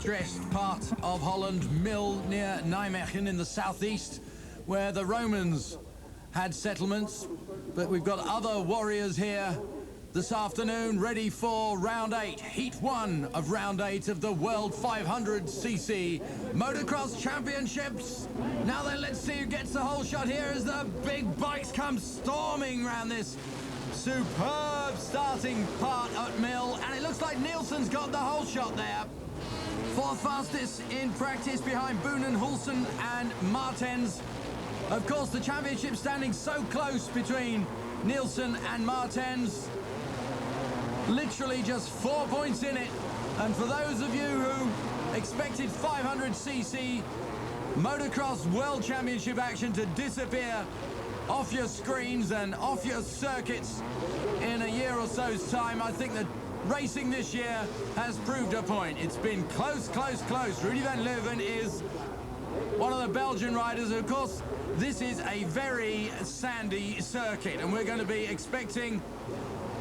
picturesque part of Holland, Mill near Nijmegen in the southeast, where the Romans had settlements. But we've got other warriors here this afternoon, ready for round 8, heat 1 of round 8 of the World 500cc Motocross Championships. Now then, let's see who gets the whole shot here as the big bikes come storming around this superb starting part at Mill, and it looks like Nielsen's got the whole shot there. Fourth fastest in practice behind Boonen, Hulsen and Martens. Of course, the championship standing so close between Nielsen and Martens. Literally just 4 points in it. And for those of you who expected 500cc Motocross World Championship action to disappear off your screens and off your circuits in a year or so's time, I think that racing this year has proved a point. It's been close, close, close. Rudy van Leuven is one of the Belgian riders. Of course, this is a very sandy circuit, and we're going to be expecting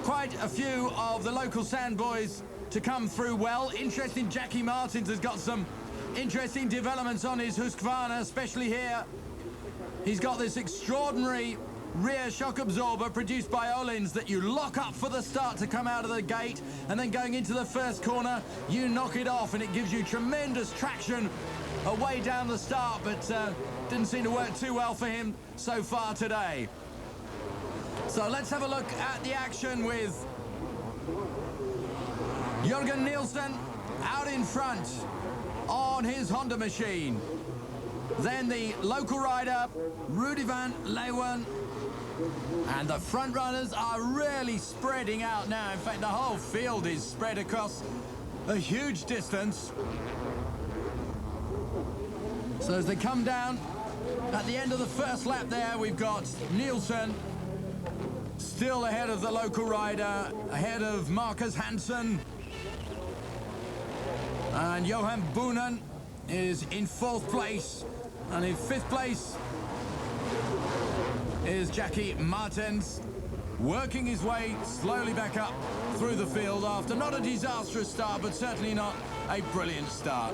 quite a few of the local sand boys to come through well. Interesting, Jackie Martins has got some interesting developments on his Husqvarna, especially here. He's got this extraordinary rear shock absorber produced by Öhlins that you lock up for the start to come out of the gate, and then going into the first corner, you knock it off, and it gives you tremendous traction away down the start, but didn't seem to work too well for him so far today. So let's have a look at the action with Jørgen Nielsen out in front on his Honda machine. Then the local rider, Rudy van Leeuwen. And the front runners are really spreading out now. In fact, the whole field is spread across a huge distance. So as they come down at the end of the first lap there, we've got Nielsen still ahead of the local rider, ahead of Marcus Hansen. And Johan Boonen is in 4th place. And in 5th place is Jackie Martens, working his way slowly back up through the field after not a disastrous start, but certainly not a brilliant start.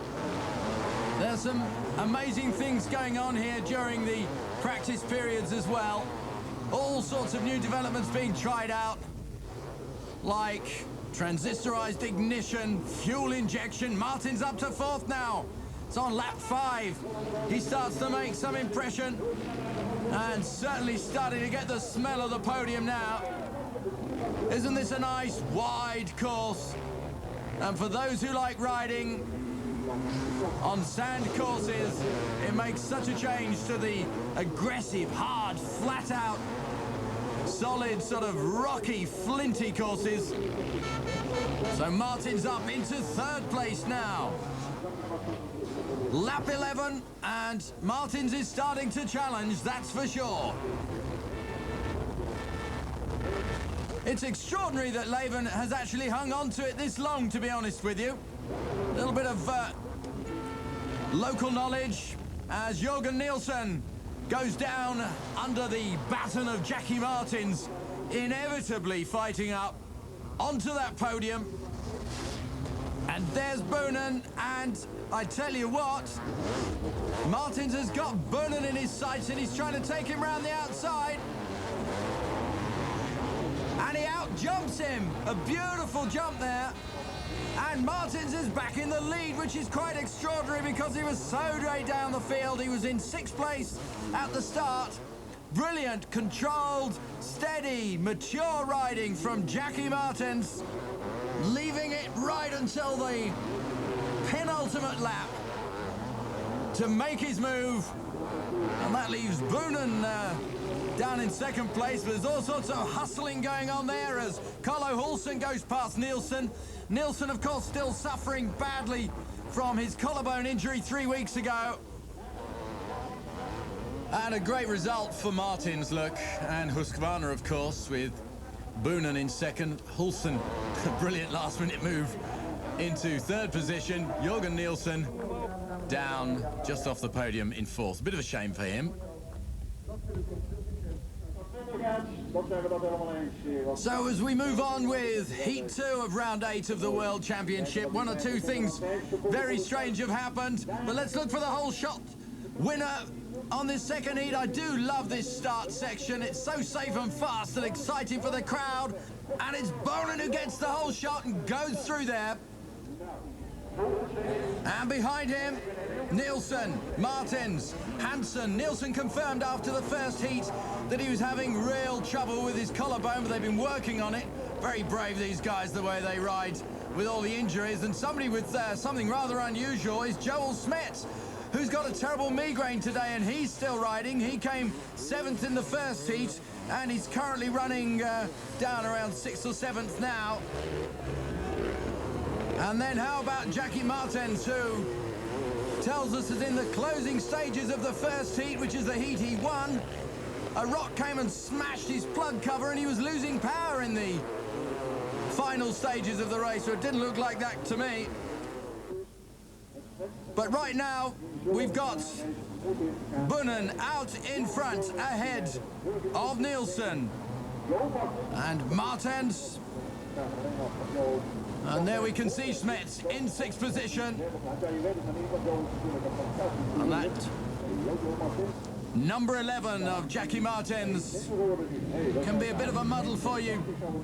There's some amazing things going on here during the practice periods as well. All sorts of new developments being tried out, like transistorized ignition, fuel injection. Martin's up to 4th now. It's on lap 5. He starts to make some impression and certainly starting to get the smell of the podium now. Isn't this a nice wide course? And for those who like riding on sand courses, it makes such a change to the aggressive, hard, flat out, solid, sort of rocky, flinty courses. So Martin's up into 3rd place now. Lap 11, and Martins is starting to challenge, that's for sure. It's extraordinary that Leuven has actually hung on to it this long, to be honest with you. A little bit of local knowledge as Jørgen Nielsen goes down under the baton of Jackie Martins, inevitably fighting up onto that podium. And there's Boonen, and I tell you what, Martins has got Boonen in his sights, and he's trying to take him round the outside. And he out-jumps him. A beautiful jump there. And Martins is back in the lead, which is quite extraordinary because he was so way down the field. He was in 6th place at the start. Brilliant, controlled, steady, mature riding from Jackie Martins, leaving it right until the penultimate lap to make his move. And that leaves Boonen down in 2nd place. But there's all sorts of hustling going on there as Carlo Hulsen goes past Nielsen. Nielsen, of course, still suffering badly from his collarbone injury 3 weeks ago. And a great result for Martins, look. And Husqvarna, of course, with Boonen in 2nd. Hulsen, a brilliant last-minute move into 3rd position. Jørgen Nielsen down just off the podium in 4th. A bit of a shame for him. So as we move on with Heat 2 of Round 8 of the World Championship, one or two things very strange have happened, but let's look for the whole shot winner on this second heat. I do love this start section. It's so safe and fast and exciting for the crowd, and it's Bonin who gets the whole shot and goes through there. And behind him, Nielsen, Martins, Hansen. Nielsen confirmed after the first heat that he was having real trouble with his collarbone, but they've been working on it. Very brave, these guys, the way they ride with all the injuries. And somebody with something rather unusual is Joel Smets, who's got a terrible migraine today, and he's still riding. He came 7th in the first heat, and he's currently running down around 6th or 7th now. And then how about Jackie Martens, who tells us that in the closing stages of the first heat, which is the heat he won, a rock came and smashed his plug cover and he was losing power in the final stages of the race, so it didn't look like that to me. But right now, we've got Bunnen out in front, ahead of Nielsen. And Martens. And there we can see Smets in 6th position. And that number 11 of Jackie Martens can be a bit of a muddle for you,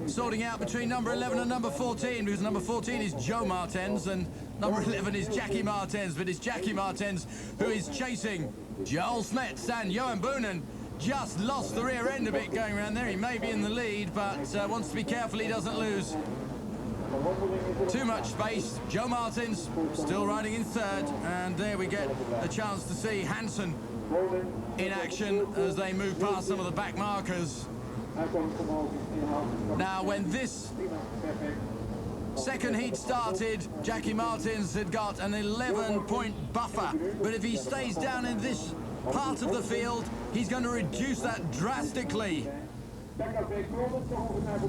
sorting out between number 11 and number 14, because number 14 is Joe Martens and number 11 is Jackie Martens, but it's Jackie Martens who is chasing Joel Smets, and Johan Bunnen just lost the rear end a bit going around there. He may be in the lead, but wants to be careful he doesn't lose too much space. Joe Martins still riding in 3rd, and there we get a chance to see Hansen in action as they move past some of the back markers. Now, when this second heat started, Jackie Martins had got an 11-point buffer, but if he stays down in this part of the field, he's going to reduce that drastically.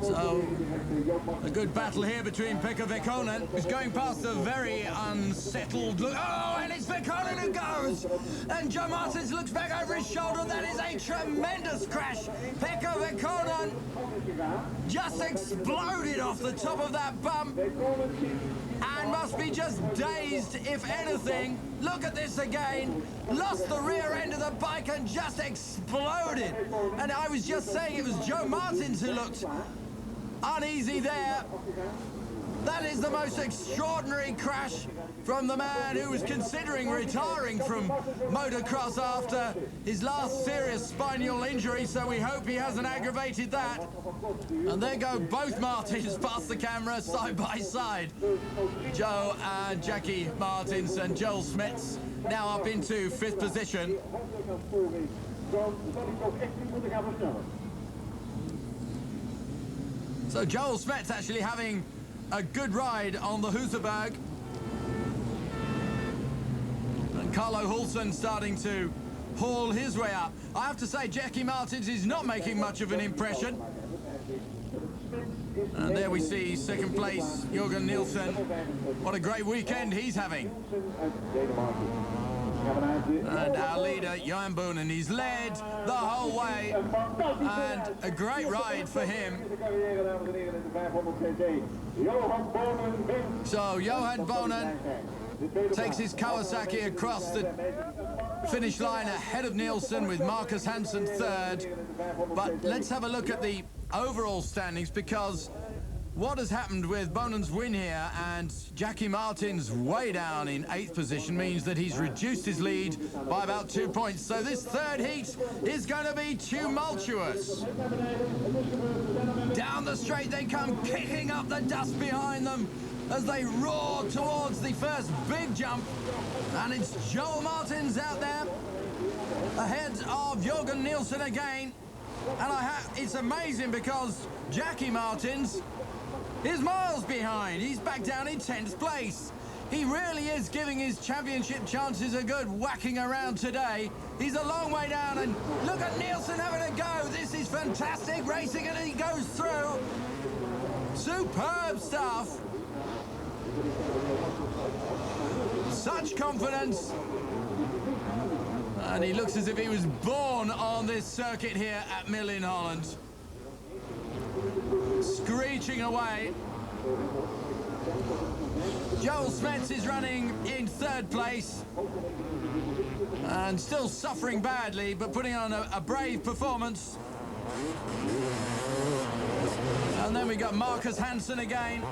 So, a good battle here between Pekka Vekonen, who's going past a very unsettled look. Oh, and it's Vekonen who goes! And Joe Martins looks back over his shoulder. That is a tremendous crash. Pekka Vekonen just exploded off the top of that bump and must be just dazed, if anything. Look at this again. Lost the rear end of the bike and just exploded. And I was just saying it was Joe Martins who looked uneasy there. That is the most extraordinary crash from the man who was considering retiring from motocross after his last serious spinal injury, so we hope he hasn't aggravated that. And there go both Martins past the camera side by side. Joe and Jackie Martins, and Joel Smets now up into 5th position. So Joel Smets actually having a good ride on the Husaberg. And Carlo Hulsen starting to haul his way up. I have to say, Jackie Martins is not making much of an impression. And there we see 2nd place, Jürgen Nielsen. What a great weekend he's having. And our leader, Johan Bunnen, he's led the whole way, and a great ride for him. So Johan Bunnen takes his Kawasaki across the finish line ahead of Nielsen, with Marcus Hansen 3rd. But let's have a look at the overall standings, because what has happened with Bonen's win here and Jackie Martins way down in 8th position means that he's reduced his lead by about 2 points. So this 3rd heat is going to be tumultuous. Down the straight they come, kicking up the dust behind them as they roar towards the first big jump. And it's Joel Martins out there ahead of Jürgen Nielsen again. And it's amazing because Jackie Martins is miles behind. He's back down in 10th place. He really is giving his championship chances a good whacking around today. He's a long way down, and look at Nielsen having a go. This is fantastic racing, and he goes through. Superb stuff. Such confidence. And he looks as if he was born on this circuit here at Mill in Holland. screeching away. Joel Smets is running in third place and still suffering badly, but putting on a brave performance. And then we got Marcus Hansen again.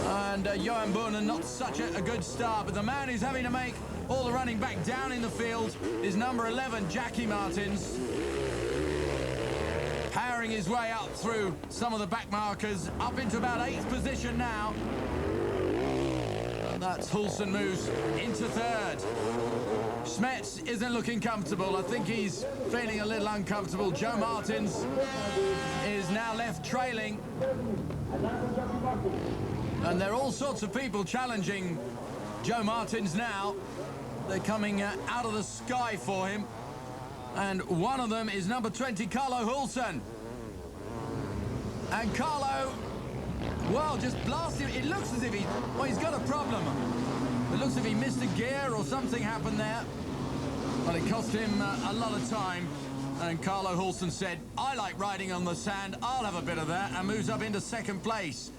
And Johan Boonen, not such a good start, but the man who's having to make all the running back down in the field is number 11, Jackie Martins. Powering his way up through some of the back markers, up into about 8th position now. And that's Hulsen moves into third. Smets isn't looking comfortable. I think he's feeling a little uncomfortable. Joe Martins is now left trailing. And there are all sorts of people challenging Joe Martins now. They're coming out of the sky for him. And one of them is number 20, Carlo Hulsen. And Carlo, well, just blasted him. It looks as if he's got a problem. It looks as if he missed a gear or something happened there. Well, it cost him a lot of time. And Carlo Hulsen said, I like riding on the sand, I'll have a bit of that, and moves up into second place.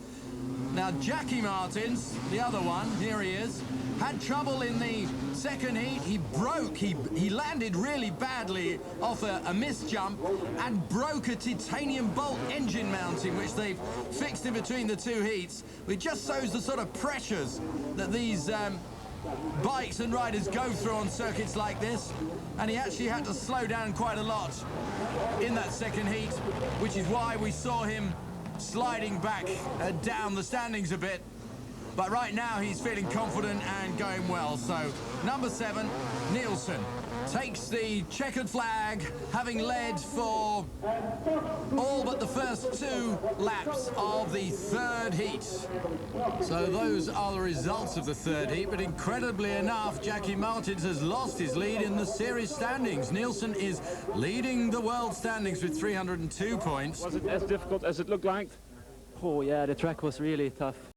Now, Jackie Martins, the other one, here he is, had trouble in the second heat. He broke, he landed really badly off a missed jump and broke a titanium bolt engine mounting, which they've fixed in between the two heats. It just shows the sort of pressures that these bikes and riders go through on circuits like this. And he actually had to slow down quite a lot in that second heat, which is why we saw him sliding back down the standings a bit. But right now he's feeling confident and going well. So number 7, Nielsen, takes the checkered flag, having led for all but the first 2 laps of the third heat. So those are the results of the third heat, but incredibly enough, Jackie Martins has lost his lead in the series standings. Nielsen is leading the world standings with 302 points. Was it as difficult as it looked like? Oh yeah, the track was really tough.